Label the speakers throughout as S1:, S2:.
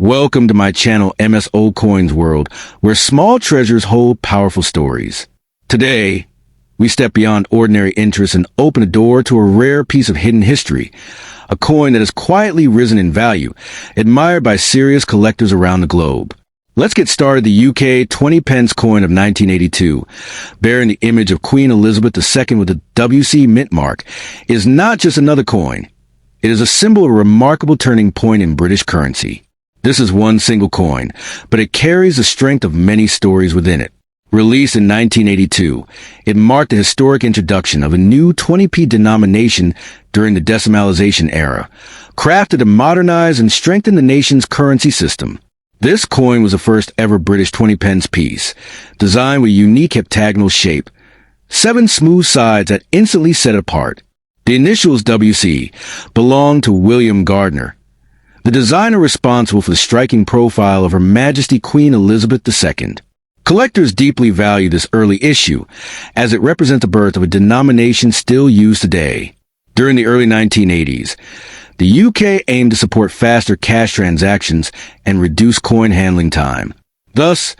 S1: Welcome to my channel MS Old Coins World, where small treasures hold powerful stories. Today, we step beyond ordinary interest and open a door to a rare piece of hidden history, a coin that has quietly risen in value, admired by serious collectors around the globe. Let's get started. The UK 20 pence coin of 1982, bearing the image of Queen Elizabeth II with the WC mint mark, is not just another coin. It is a symbol of a remarkable turning point in British currency. This is one single coin, but it carries the strength of many stories within it. Released in 1982, it marked the historic introduction of a new 20p denomination during the decimalization era, crafted to modernize and strengthen the nation's currency system. This coin was the first ever British 20 pence piece, designed with unique heptagonal shape, 7 smooth sides that instantly set it apart. The initials WC belonged to William Gardner, the designer responsible for the striking profile of Her Majesty Queen Elizabeth II. Collectors deeply value this early issue, as it represents the birth of a denomination still used today. During the early 1980s, the UK aimed to support faster cash transactions and reduce coin handling time. Thus,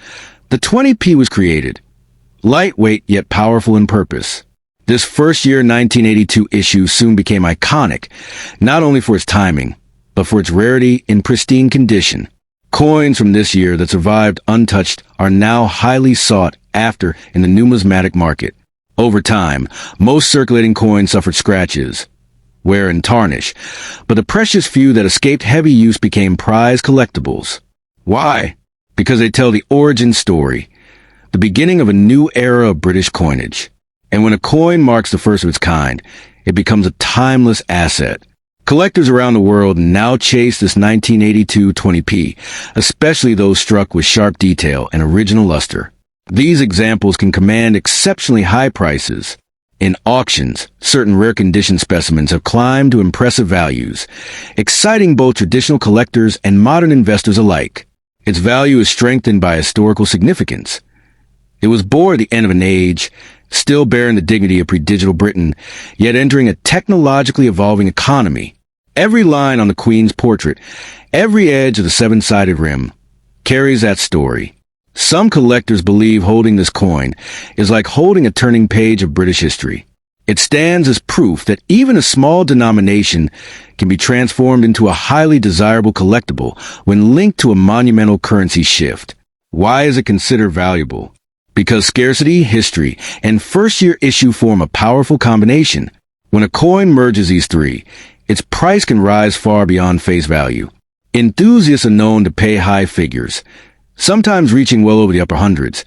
S1: the 20p was created, lightweight yet powerful in purpose. This first-year 1982 issue soon became iconic, not only for its timing, but for its rarity in pristine condition. Coins from this year that survived untouched are now highly sought after in the numismatic market. Over time, most circulating coins suffered scratches, wear, and tarnish, but the precious few that escaped heavy use became prized collectibles. Why? Because they tell the origin story, the beginning of a new era of British coinage. And when a coin marks the first of its kind, it becomes a timeless asset. Collectors around the world now chase this 1982 20p, especially those struck with sharp detail and original luster. These examples can command exceptionally high prices. In auctions, certain rare condition specimens have climbed to impressive values, exciting both traditional collectors and modern investors alike. Its value is strengthened by historical significance. It was born at the end of an age, still bearing the dignity of pre-digital Britain, yet entering a technologically evolving economy. Every line on the Queen's portrait, every edge of the 7-sided rim, carries that story. Some collectors believe holding this coin is like holding a turning page of British history. It stands as proof that even a small denomination can be transformed into a highly desirable collectible when linked to a monumental currency shift. Why is it considered valuable? Because scarcity, history, and first-year issue form a powerful combination. When a coin merges these three, its price can rise far beyond face value. Enthusiasts are known to pay high figures, sometimes reaching well over the upper hundreds,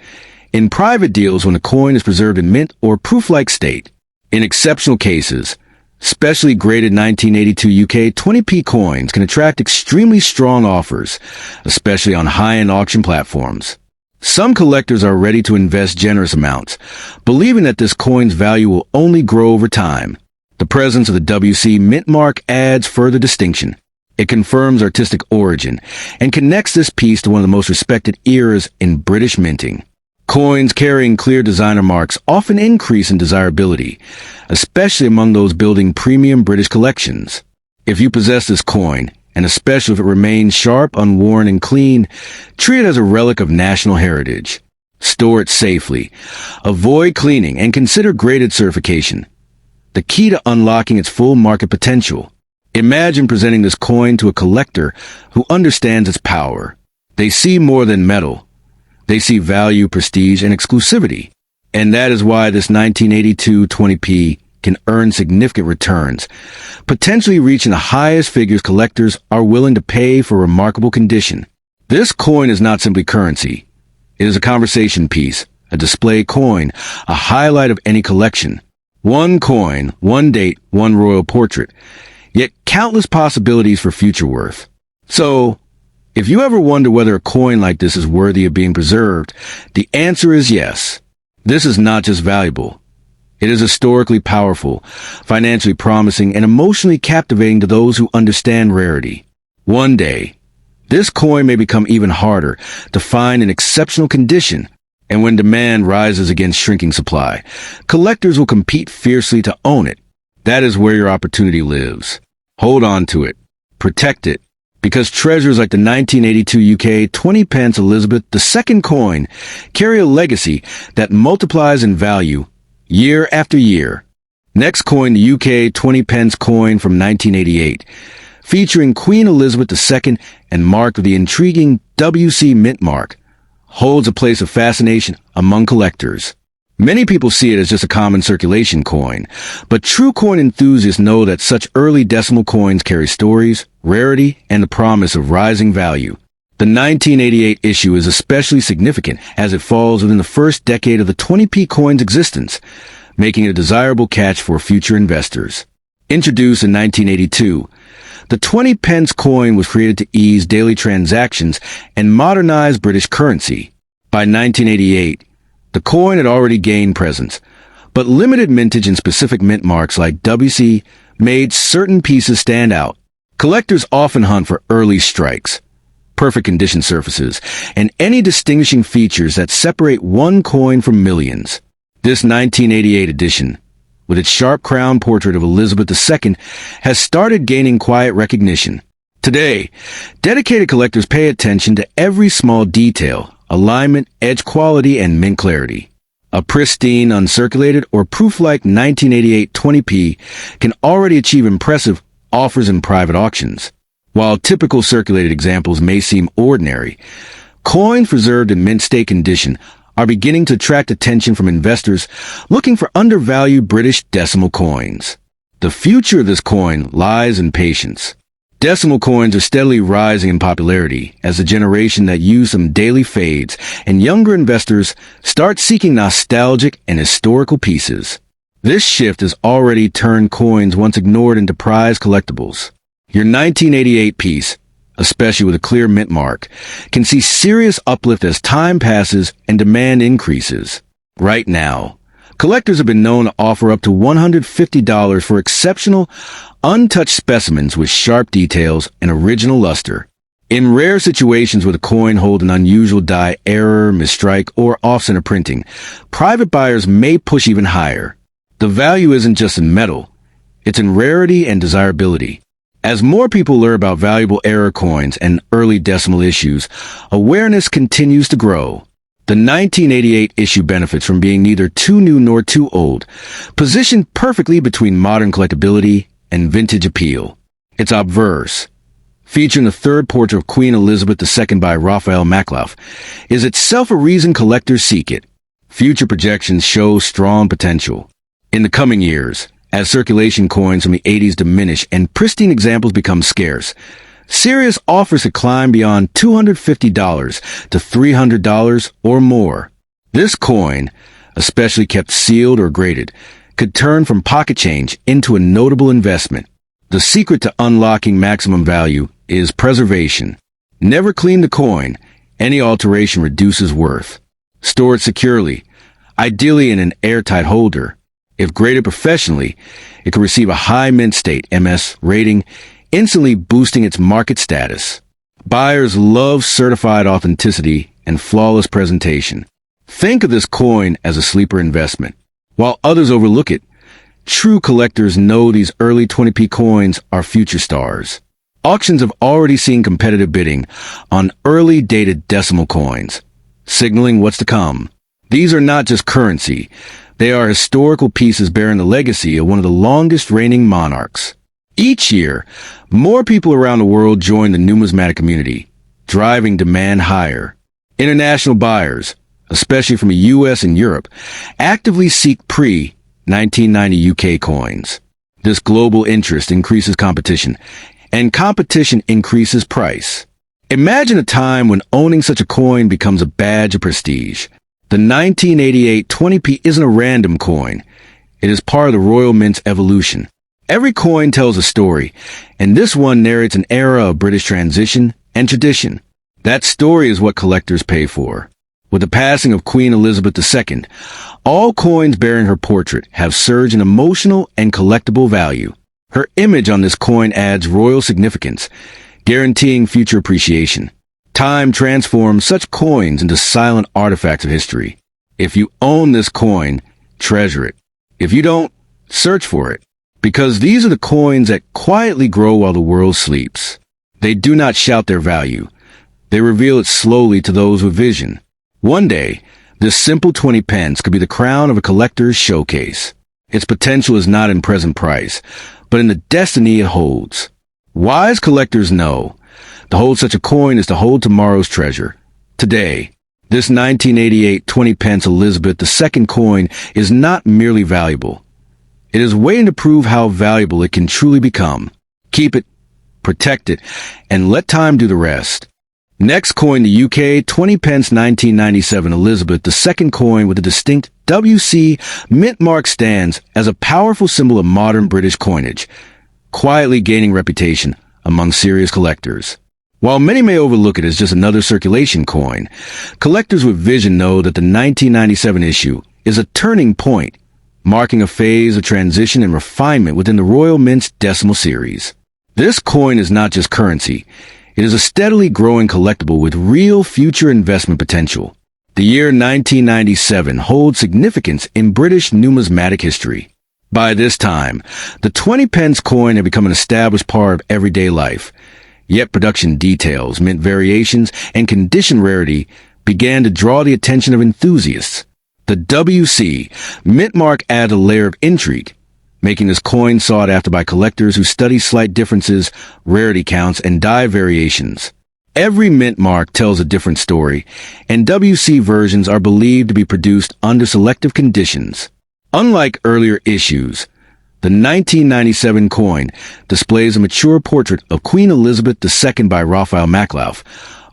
S1: in private deals when the coin is preserved in mint or proof-like state. In exceptional cases, specially graded 1982 UK 20p coins can attract extremely strong offers, especially on high-end auction platforms. Some collectors are ready to invest generous amounts, believing that this coin's value will only grow over time. The presence of the WC mint mark adds further distinction. It confirms artistic origin and connects this piece to one of the most respected eras in British minting. Coins carrying clear designer marks often increase in desirability, especially among those building premium British collections. If you possess this coin, and especially if it remains sharp, unworn, and clean, treat it as a relic of national heritage. Store it safely. Avoid cleaning and consider graded certification, the key to unlocking its full market potential. Imagine presenting this coin to a collector who understands its power. They see more than metal. They see value, prestige, and exclusivity. And that is why this 1982 20p can earn significant returns, potentially reaching the highest figures collectors are willing to pay for remarkable condition. This coin is not simply currency. It is a conversation piece, a display coin, a highlight of any collection. One coin, one date, one royal portrait, yet countless possibilities for future worth. So, if you ever wonder whether a coin like this is worthy of being preserved, the answer is yes. This is not just valuable. It is historically powerful, financially promising, and emotionally captivating to those who understand rarity. One day, this coin may become even harder to find in exceptional condition, and when demand rises against shrinking supply, collectors will compete fiercely to own it. That is where your opportunity lives. Hold on to it, protect it, Because treasures like the 1982 UK 20 pence Elizabeth II coin carry a legacy that multiplies in value year after year. Next coin, the UK 20 pence coin from 1988, featuring Queen Elizabeth II and marked with the intriguing WC mint mark, holds a place of fascination among collectors. Many people see it as just a common circulation coin, but true coin enthusiasts know that such early decimal coins carry stories, rarity, and the promise of rising value. The 1988 issue is especially significant as it falls within the first decade of the 20p coin's existence, making it a desirable catch for future investors. Introduced in 1982, the 20 pence coin was created to ease daily transactions and modernize British currency. By 1988, the coin had already gained presence, but limited mintage and specific mint marks like WC made certain pieces stand out. Collectors often hunt for early strikes, perfect condition surfaces, and any distinguishing features that separate one coin from millions. This 1988 edition, with its sharp crown portrait of Elizabeth II, has started gaining quiet recognition. Today, dedicated collectors pay attention to every small detail, alignment, edge quality, and mint clarity. A pristine, uncirculated, or proof-like 1988 20p can already achieve impressive offers in private auctions. While typical circulated examples may seem ordinary, coins preserved in mint state condition are beginning to attract attention from investors looking for undervalued British decimal coins. The future of this coin lies in patience. Decimal coins are steadily rising in popularity as the generation that use them daily fades and younger investors start seeking nostalgic and historical pieces. This shift has already turned coins once ignored into prized collectibles. Your 1988 piece, especially with a clear mint mark, can see serious uplift as time passes and demand increases. Right now, collectors have been known to offer up to $150 for exceptional, untouched specimens with sharp details and original luster. In rare situations where the coin holds an unusual die error, misstrike, or off-center printing, private buyers may push even higher. The value isn't just in metal, it's in rarity and desirability. As more people learn about valuable error coins and early decimal issues, awareness continues to grow. The 1988 issue benefits from being neither too new nor too old, positioned perfectly between modern collectability and vintage appeal. It's obverse, featuring the third portrait of Queen Elizabeth II by Raphael Makloff, is itself a reason collectors seek it. Future projections show strong potential. In the coming years, as circulation coins from the 80s diminish and pristine examples become scarce, serious offers could climb beyond $250 to $300 or more. This coin, especially kept sealed or graded, could turn from pocket change into a notable investment. The secret to unlocking maximum value is preservation. Never clean the coin. Any alteration reduces worth. Store it securely, ideally in an airtight holder. If graded professionally, it can receive a high mint state MS rating, instantly boosting its market status. Buyers love certified authenticity and flawless presentation. Think of this coin as a sleeper investment. While others overlook it, true collectors know these early 20p coins are future stars. Auctions have already seen competitive bidding on early dated decimal coins, signaling what's to come. These are not just currency. They are historical pieces bearing the legacy of one of the longest reigning monarchs. Each year, more people around the world join the numismatic community, driving demand higher. International buyers, especially from the US and Europe, actively seek pre-1990 UK coins. This global interest increases competition, and competition increases price. Imagine a time when owning such a coin becomes a badge of prestige. The 1988 20p isn't a random coin. It is part of the Royal Mint's evolution. Every coin tells a story, and this one narrates an era of British transition and tradition. That story is what collectors pay for. With the passing of Queen Elizabeth II, all coins bearing her portrait have surged in emotional and collectible value. Her image on this coin adds royal significance, guaranteeing future appreciation. Time transforms such coins into silent artifacts of history. If you own this coin, treasure it. If you don't, search for it. Because these are the coins that quietly grow while the world sleeps. They do not shout their value. They reveal it slowly to those with vision. One day, this simple 20 pence could be the crown of a collector's showcase. Its potential is not in present price, but in the destiny it holds. Wise collectors know to hold such a coin is to hold tomorrow's treasure. Today, this 1988 20 pence Elizabeth II coin is not merely valuable. It is waiting to prove how valuable it can truly become. Keep it, protect it, and let time do the rest. Next coin, the UK 20 pence 1997 Elizabeth II coin with a distinct WC mint mark stands as a powerful symbol of modern British coinage, quietly gaining reputation among serious collectors. While many may overlook it as just another circulation coin, collectors with vision know that the 1997 issue is a turning point, marking a phase of transition and refinement within the Royal Mint's decimal series. This coin is not just currency. It is a steadily growing collectible with real future investment potential. The year 1997 holds significance in British numismatic history. By this time, the 20 pence coin had become an established part of everyday life. Yet production details, mint variations, and condition rarity began to draw the attention of enthusiasts. The WC mint mark added a layer of intrigue, making this coin sought after by collectors who study slight differences, rarity counts, and die variations. Every mint mark tells a different story, and WC versions are believed to be produced under selective conditions. Unlike earlier issues, the 1997 coin displays a mature portrait of Queen Elizabeth II by Raphael Maklauf,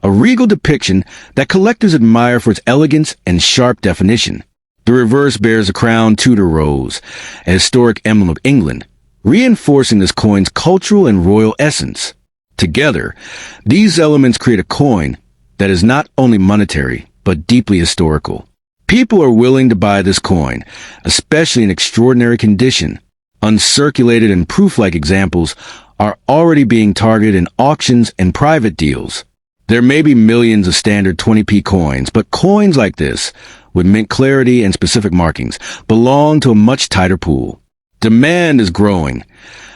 S1: a regal depiction that collectors admire for its elegance and sharp definition. The reverse bears a crowned Tudor rose, a historic emblem of England, reinforcing this coin's cultural and royal essence. Together, these elements create a coin that is not only monetary, but deeply historical. People are willing to buy this coin, especially in extraordinary condition. Uncirculated and proof-like examples are already being targeted in auctions and private deals. There may be millions of standard 20p coins, but coins like this, with mint clarity and specific markings, belong to a much tighter pool. Demand is growing,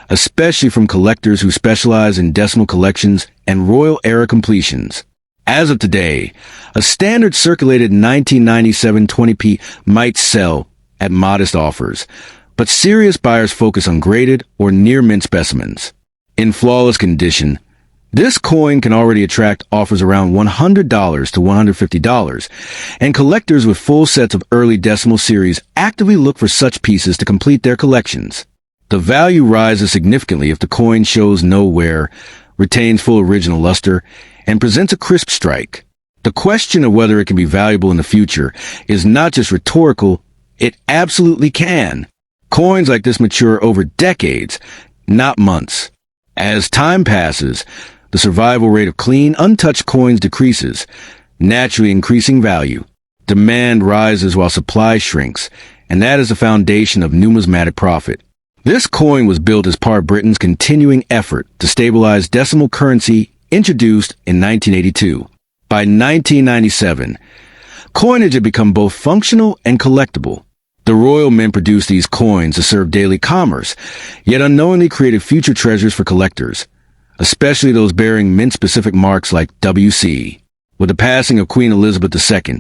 S1: especially from collectors who specialize in decimal collections and royal-era completions. As of today, a standard circulated 1997 20p might sell at modest offers, but serious buyers focus on graded or near-mint specimens. In flawless condition, this coin can already attract offers around $100 to $150, and collectors with full sets of early decimal series actively look for such pieces to complete their collections. The value rises significantly if the coin shows no wear, retains full original luster, and presents a crisp strike. The question of whether it can be valuable in the future is not just rhetorical, it absolutely can. Coins like this mature over decades, not months. As time passes, the survival rate of clean, untouched coins decreases, naturally increasing value. Demand rises while supply shrinks, and that is the foundation of numismatic profit. This coin was built as part of Britain's continuing effort to stabilize decimal currency introduced in 1982. By 1997, coinage had become both functional and collectible. The Royal Mint produced these coins to serve daily commerce, yet unknowingly created future treasures for collectors, especially those bearing mint-specific marks like WC. With the passing of Queen Elizabeth II,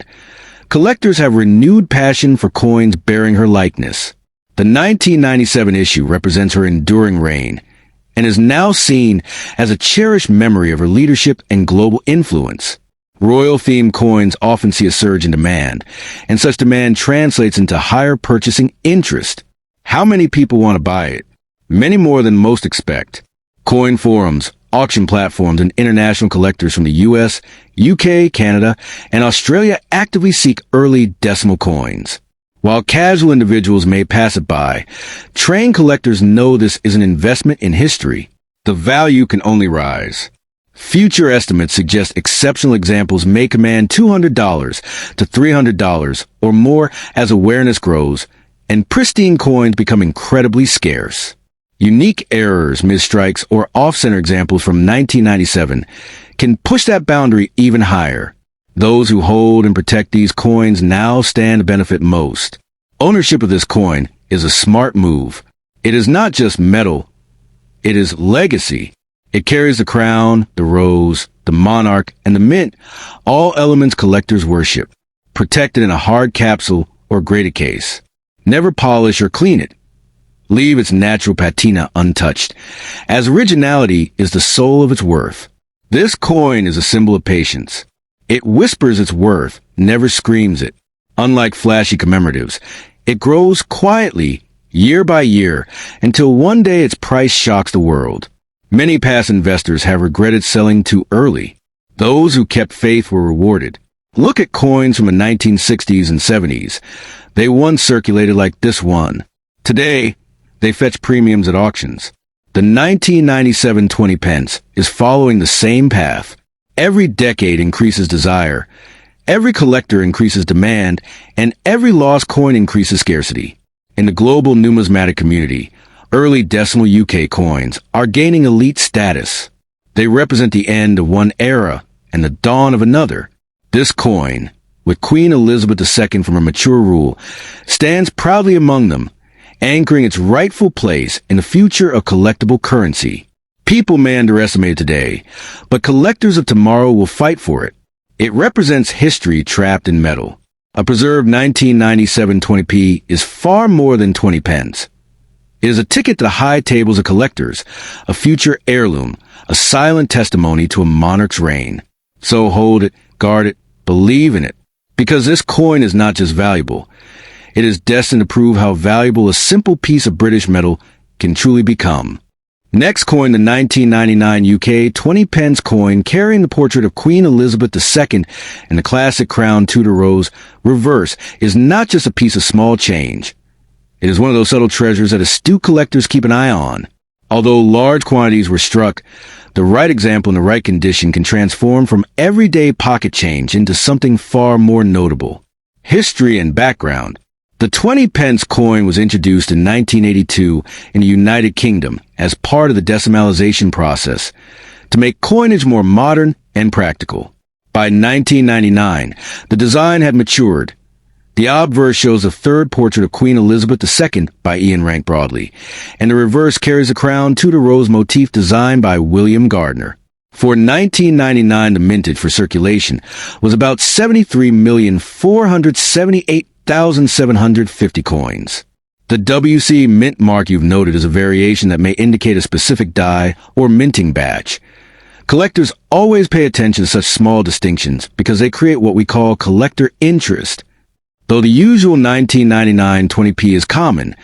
S1: collectors have renewed passion for coins bearing her likeness. The 1997 issue represents her enduring reign, and is now seen as a cherished memory of her leadership and global influence. Royal-themed coins often see a surge in demand, and such demand translates into higher purchasing interest. How many people want to buy it? Many more than most expect. Coin forums, auction platforms, and international collectors from the US, UK, Canada, and Australia actively seek early decimal coins. While casual individuals may pass it by, trained collectors know this is an investment in history. The value can only rise. Future estimates suggest exceptional examples may command $200 to $300 or more as awareness grows, and pristine coins become incredibly scarce. Unique errors, misstrikes, or off-center examples from 1997 can push that boundary even higher. Those who hold and protect these coins now stand to benefit most. Ownership of this coin is a smart move. It is not just metal, it is legacy. It carries the crown, the rose, the monarch, and the mint, all elements collectors worship, protected in a hard capsule or graded case. Never polish or clean it. Leave its natural patina untouched, as originality is the soul of its worth. This coin is a symbol of patience. It whispers its worth, never screams it. Unlike flashy commemoratives, it grows quietly, year by year, until one day its price shocks the world. Many past investors have regretted selling too early. Those who kept faith were rewarded. Look at coins from the 1960s and 70s. They once circulated like this one. Today, they fetch premiums at auctions. The 1997 20 pence is following the same path. Every decade increases desire. Every collector increases demand, and every lost coin increases scarcity. In the global numismatic community, early decimal UK coins are gaining elite status. They represent the end of one era and the dawn of another. This coin, with Queen Elizabeth II from her mature rule, stands proudly among them, anchoring its rightful place in the future of collectible currency. People may underestimate it today, but collectors of tomorrow will fight for it. It represents history trapped in metal. A preserved 1997 20p is far more than 20 pence. It is a ticket to the high tables of collectors, a future heirloom, a silent testimony to a monarch's reign. So hold it, guard it, believe in it, because this coin is not just valuable. It is destined to prove how valuable a simple piece of British metal can truly become. Next coin, the 1999 UK 20 pence coin carrying the portrait of Queen Elizabeth II and the classic crown Tudor rose reverse, is not just a piece of small change. It is one of those subtle treasures that astute collectors keep an eye on. Although large quantities were struck, the right example in the right condition can transform from everyday pocket change into something far more notable. History and background. The 20 pence coin was introduced in 1982 in the United Kingdom as part of the decimalization process to make coinage more modern and practical. By 1999, the design had matured. The obverse shows a third portrait of Queen Elizabeth II by Ian Rank Broadley, and the reverse carries a crown Tudor rose motif designed by William Gardner. For 1999, the mintage for circulation was about 73,478,750 coins. The WC mint mark you've noted is a variation that may indicate a specific die or minting batch. Collectors always pay attention to such small distinctions because they create what we call collector interest. Though the usual 1999 20p is common,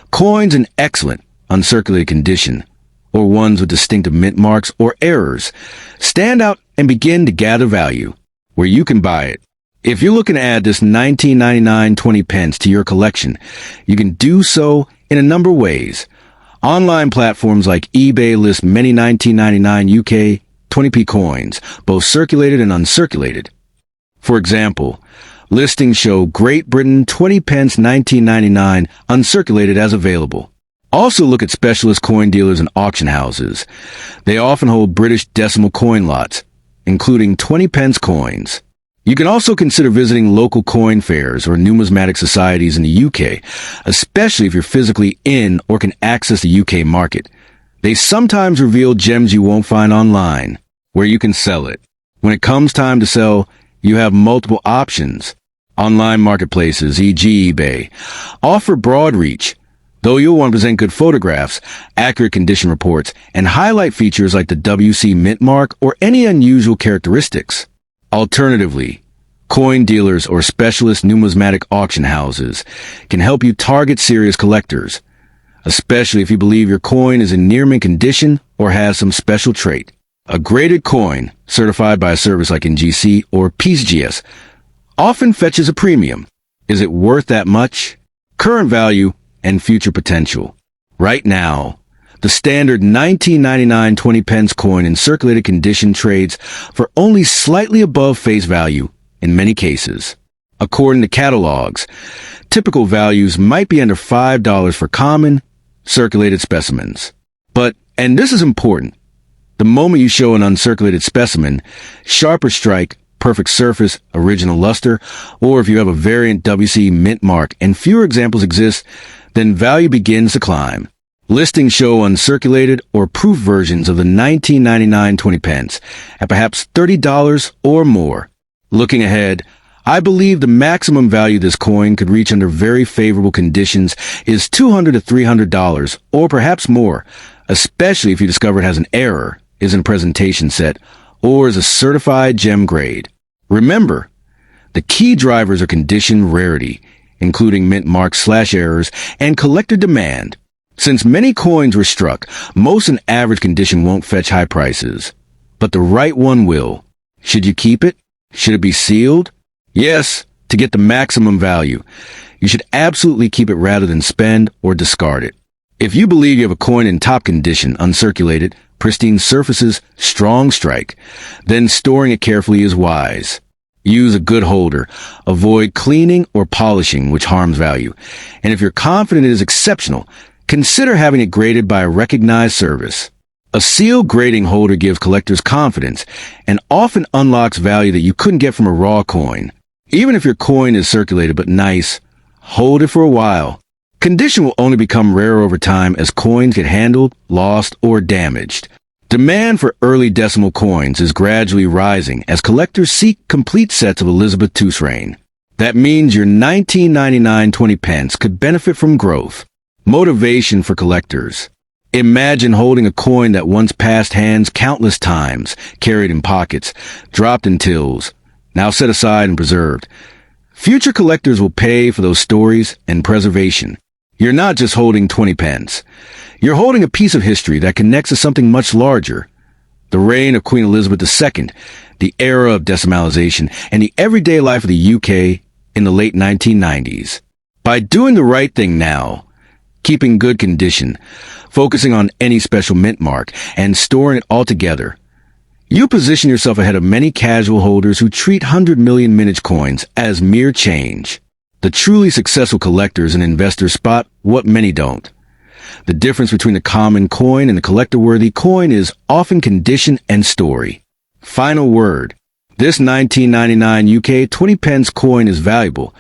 S1: coins in excellent, uncirculated condition, or ones with distinctive mint marks or errors, stand out and begin to gather value, where you can buy it. If you're looking to add this 1999 20 pence to your collection, you can do so in a number of ways. Online platforms like eBay list many 1999 UK 20p coins, both circulated and uncirculated. For example, listings show Great Britain 20 pence 1999 uncirculated as available. Also look at specialist coin dealers and auction houses. They often hold British decimal coin lots, including 20 pence coins. You can also consider visiting local coin fairs or numismatic societies in the UK, especially if you're physically in or can access the UK market. They sometimes reveal gems you won't find online, where you can sell it. When it comes time to sell, you have multiple options. Online marketplaces, e.g. eBay, offer broad reach, though you'll want to present good photographs, accurate condition reports, and highlight features like the WC mint mark or any unusual characteristics. Alternatively, coin dealers or specialist numismatic auction houses can help you target serious collectors, especially if you believe your coin is in near mint condition or has some special trait. A graded coin, certified by a service like NGC or PCGS, often fetches a premium. Is it worth that much? Current value and future potential. Right now, the standard 1999 20 pence coin in circulated condition trades for only slightly above face value in many cases. According to catalogs, typical values might be under $5 for common, circulated specimens. But, and this is important, the moment you show an uncirculated specimen, sharper strike, perfect surface, original luster, or if you have a variant WC mint mark and fewer examples exist, then value begins to climb. Listings show uncirculated or proof versions of the 1999 20 pence at perhaps $30 or more. Looking ahead, I believe the maximum value this coin could reach under very favorable conditions is $200 to $300 or perhaps more, especially if you discover it has an error, isn't a presentation set, or is a certified gem grade. Remember, the key drivers are condition rarity, including mint marks/errors, and collector demand. Since many coins were struck, most in average condition won't fetch high prices. But the right one will. Should you keep it? Should it be sealed? Yes, to get the maximum value. You should absolutely keep it rather than spend or discard it. If you believe you have a coin in top condition, uncirculated, pristine surfaces, strong strike, then storing it carefully is wise. Use a good holder. Avoid cleaning or polishing, which harms value. And if you're confident it is exceptional, consider having it graded by a recognized service. A sealed grading holder gives collectors confidence and often unlocks value that you couldn't get from a raw coin. Even if your coin is circulated but nice, hold it for a while. Condition will only become rarer over time as coins get handled, lost, or damaged. Demand for early decimal coins is gradually rising as collectors seek complete sets of Elizabeth II's reign. That means your 1999 20 pence could benefit from growth. Motivation for collectors. Imagine holding a coin that once passed hands countless times, carried in pockets, dropped in tills, now set aside and preserved. Future collectors will pay for those stories and preservation. You're not just holding 20 pence. You're holding a piece of history that connects to something much larger. The reign of Queen Elizabeth II, the era of decimalization, and the everyday life of the UK in the late 1990s. By doing the right thing now, keeping good condition, focusing on any special mint mark, and storing it all together, you position yourself ahead of many casual holders who treat 100 million mintage coins as mere change. The truly successful collectors and investors spot what many don't. The difference between the common coin and the collector-worthy coin is often condition and story. Final word. This 1999 UK 20 pence coin is valuable,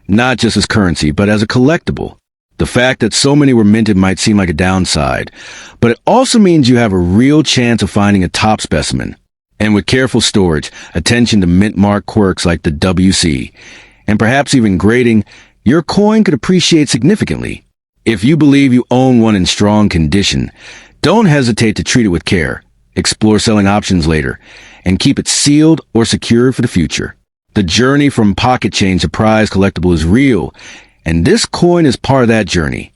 S1: not just as currency, but as a collectible. The fact that so many were minted might seem like a downside, but it also means you have a real chance of finding a top specimen. And with careful storage, attention to mint mark quirks like the WC, and perhaps even grading, your coin could appreciate significantly. If you believe you own one in strong condition, don't hesitate to treat it with care, explore selling options later, and keep it sealed or secured for the future. The journey from pocket change to prize collectible is real, and this coin is part of that journey.